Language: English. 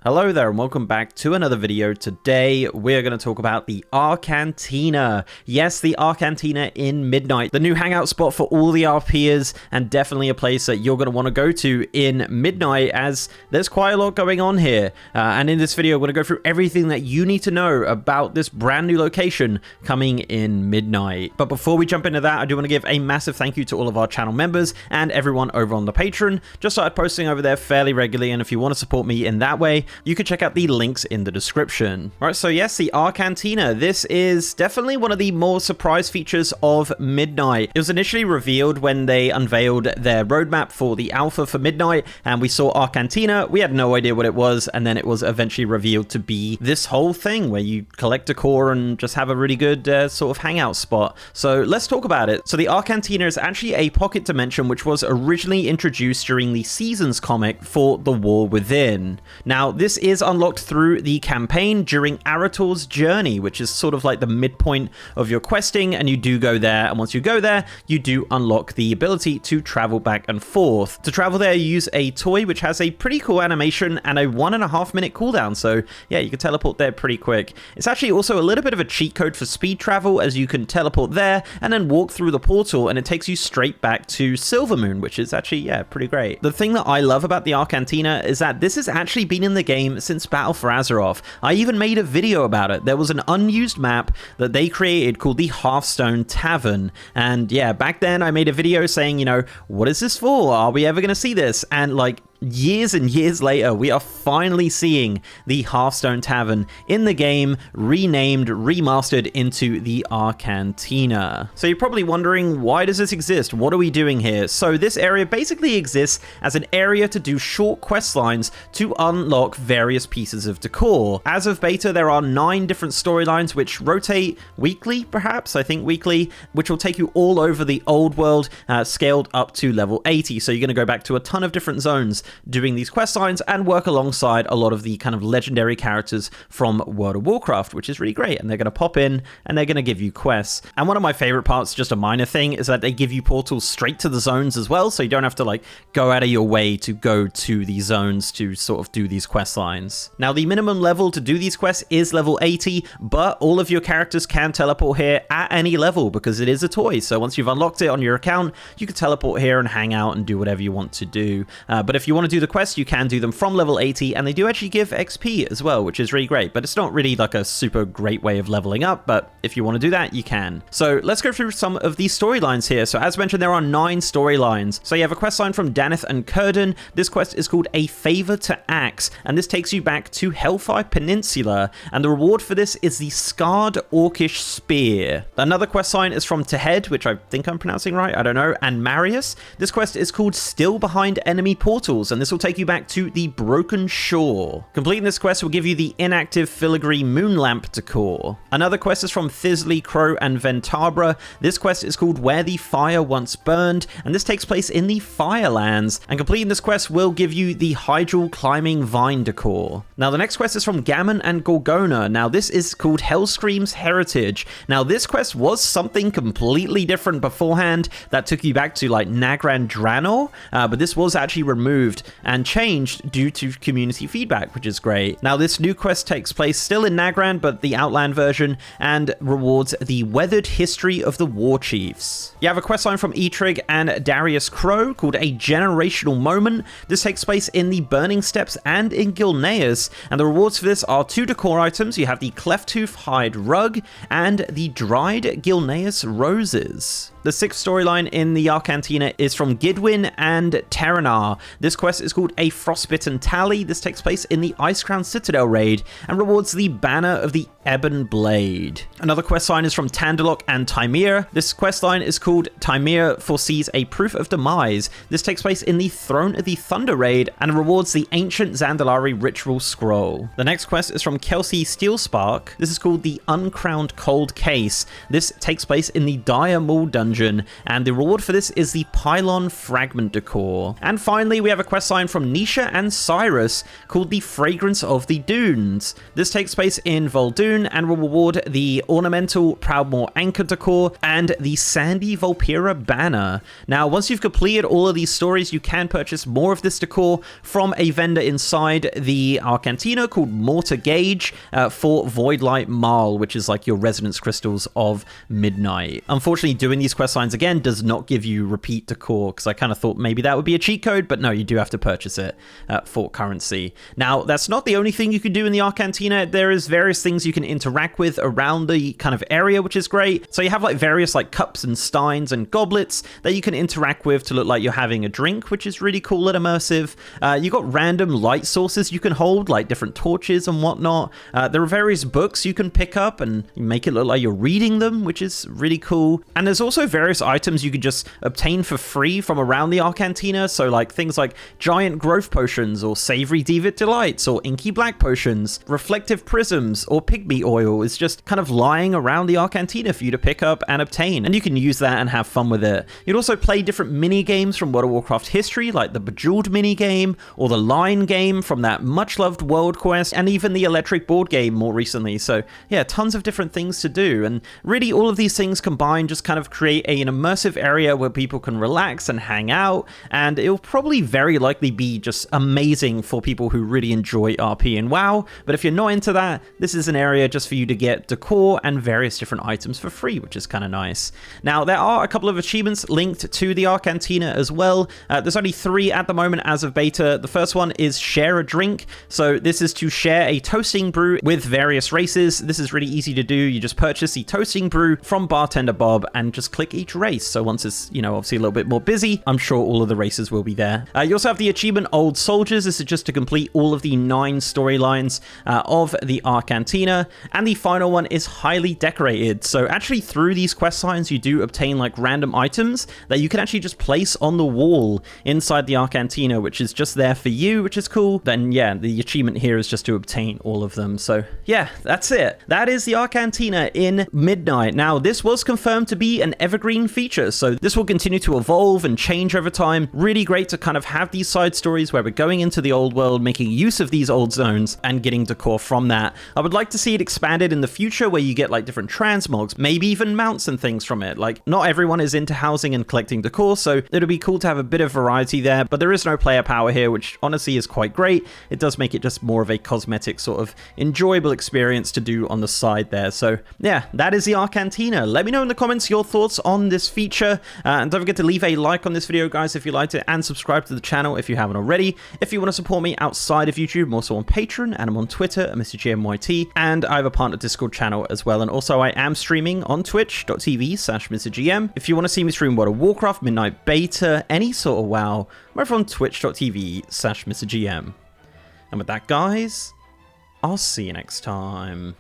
Hello there and welcome back to another video. Today we're going to talk about the Arcantina. Yes, the Arcantina in Midnight, the new hangout spot for all the RPers, and definitely a place that you're going to want to go to in Midnight, as there's quite a lot going on here. And in this video, we're going to go through everything that you need to know about this brand new location coming in Midnight. But before we jump into that, I do want to give a massive thank you to all of our channel members and everyone over on the Patreon. Just started posting over there fairly regularly, and if you want to support me in that way, you can check out the links in the description. All right, so yes, the Arcantina. This is definitely one of the more surprise features of Midnight. It was initially revealed when they unveiled their roadmap for the alpha for Midnight, and we saw Arcantina. We had no idea what it was, and then it was eventually revealed to be this whole thing where you collect a core and just have a really good sort of hangout spot. So let's talk about it. So the Arcantina is actually a pocket dimension which was originally introduced during the Seasons comic for The War Within. Now, this is unlocked through the campaign during Arator's journey, which is sort of like the midpoint of your questing, and you do go there, and once you go there, you do unlock the ability to travel back and forth. To travel there, you use a toy which has a pretty cool animation and a 1.5 minute cooldown, so yeah, you can teleport there pretty quick. It's actually also a little bit of a cheat code for speed travel, as you can teleport there and then walk through the portal, and it takes you straight back to Silvermoon, which is actually, yeah, pretty great. The thing that I love about the Arcantina is that this has actually been in the game since Battle for Azeroth. I even made a video about it. There was an unused map that they created called the Hearthstone Tavern, and yeah, back then I made a video saying, you know, what is this for? Are we ever going to see this? And like, years and years later, we are finally seeing the Hearthstone Tavern in the game, renamed, remastered into the Arcantina. So you're probably wondering, why does this exist? What are we doing here? So this area basically exists as an area to do short quest lines to unlock various pieces of decor. As of beta, there are 9 different storylines which rotate weekly, perhaps, I think weekly, which will take you all over the old world, scaled up to level 80. So you're going to go back to a ton of different zones doing these quest lines and work alongside a lot of the kind of legendary characters from World of Warcraft, which is really great. And they're going to pop in and they're going to give you quests. And one of my favorite parts, just a minor thing, is that they give you portals straight to the zones as well, so you don't have to like go out of your way to go to these zones to sort of do these quest lines. Now, the minimum level to do these quests is level 80, but all of your characters can teleport here at any level because it is a toy. So once you've unlocked it on your account, you can teleport here and hang out and do whatever you want to do. But if you want to do the quests, you can do them from level 80, and they do actually give XP as well, which is really great, but it's not really like a super great way of leveling up, but if you want to do that, you can. So let's go through some of these storylines here. So as mentioned, there are 9 storylines. So you have a quest line from Daneth and Kurden. This quest is called A Favor to Axe, and this takes you back to Hellfire Peninsula, and the reward for this is the Scarred Orcish Spear. Another quest line is from Tehed, which I think I'm pronouncing right, I don't know, and Marius. This quest is called Still Behind Enemy Portals, and this will take you back to the Broken Shore. Completing this quest will give you the inactive filigree moon lamp decor. Another quest is from Thisley, Crow, and Ventabra. This quest is called Where the Fire Once Burned, and this takes place in the Firelands. And completing this quest will give you the Hydral Climbing Vine decor. Now, the next quest is from Gammon and Gorgona. Now, this is called Hellscream's Heritage. Now, this quest was something completely different beforehand that took you back to like Nagran Draenor, but this was actually removed and changed due to community feedback, which is great. Now, this new quest takes place still in Nagran, but the Outland version, and rewards the Weathered History of the War Chiefs. You have a quest line from Etrig and Darius Crow called A Generational Moment. This takes place in the Burning Steppes and in Gilneas, and the rewards for this are 2 decor items. You have the Clefttooth Hide Rug and the Dried Gilneas Roses. The 6th storyline in the Arcantina is from Gidwin and Terranar. This quest is called A Frostbitten Tally. This takes place in the Icecrown Citadel raid and rewards the Banner of the Ebon Blade. Another quest line is from Tandalok and Tymir. This quest line is called Tymir Foresees a Proof of Demise. This takes place in the Throne of the Thunder raid and rewards the Ancient Zandalari Ritual Scroll. The next quest is from Kelsey Steelspark. This is called the Uncrowned Cold Case. This takes place in the Dire Maul dungeon dungeon, and the reward for this is the Pylon Fragment Decor. And finally, we have a quest line from Nisha and Cyrus called the Fragrance of the Dunes. This takes place in Vol'dun and will reward the Ornamental Proudmoore Anchor Decor and the Sandy Volpira Banner. Now, once you've completed all of these stories, you can purchase more of this decor from a vendor inside the Arcantina called Mortar Gauge for Voidlight Marl, which is like your resonance crystals of midnight. Unfortunately, doing these quest lines again does not give you repeat decor, because I kind of thought maybe that would be a cheat code, but no, you do have to purchase it for currency. Now, that's not the only thing you can do in the Arcantina. There is various things you can interact with around the kind of area, which is great. So you have like various like cups and steins and goblets that you can interact with to look like you're having a drink, which is really cool and immersive. You got random light sources you can hold, like different torches and whatnot. There are various books you can pick up and make it look like you're reading them, which is really cool. And there's also various items you can just obtain for free from around the Arcantina. So like things like giant growth potions or savory Deviant delights or inky black potions, reflective prisms or pygmy oil is just kind of lying around the Arcantina for you to pick up and obtain. And you can use that and have fun with it. You'd also play different mini games from World of Warcraft history, like the Bejeweled mini game or the Line game from that much loved World Quest, and even the Electric board game more recently. So yeah, tons of different things to do. And really all of these things combined just kind of create an immersive area where people can relax and hang out. And it'll probably very likely be just amazing for people who really enjoy RP and WoW. But if you're not into that, this is an area just for you to get decor and various different items for free, which is kind of nice. Now, there are a couple of achievements linked to the Arcantina as well. There's only 3 at the moment as of beta. The first one is Share a Drink. So this is to share a toasting brew with various races. This is really easy to do. You just purchase the toasting brew from Bartender Bob and just click each race. So once it's, obviously a little bit more busy, I'm sure all of the races will be there. You also have the achievement Old Soldiers. This is just to complete all of the 9 storylines of the Arcantina. And the final one is Highly Decorated. So actually through these quest lines, you do obtain like random items that you can actually just place on the wall inside the Arcantina, which is just there for you, which is cool. Then yeah, the achievement here is just to obtain all of them. So yeah, that's it. That is the Arcantina in Midnight. Now, this was confirmed to be an evergreen feature, so this will continue to evolve and change over time. Really great to kind of have these side stories where we're going into the old world, making use of these old zones and getting decor from that. I would like to see it expanded in the future where you get like different transmogs, maybe even mounts and things from it. Like, not everyone is into housing and collecting decor, so it'll be cool to have a bit of variety there, but there is no player power here, which honestly is quite great. It does make it just more of a cosmetic sort of enjoyable experience to do on the side there. So yeah, that is the Arcantina. Let me know in the comments your thoughts on this feature, and don't forget to leave a like on this video, guys, if you liked it, and subscribe to the channel if you haven't already. If you want to support me outside of YouTube, I'm also on Patreon, and I'm on Twitter at MrGMYT, and I have a partner Discord channel as well, and also I am streaming on twitch.tv/MrGM. If you want to see me stream World of Warcraft, Midnight Beta, any sort of WoW, I'm over on twitch.tv/MrGM. And with that, guys, I'll see you next time.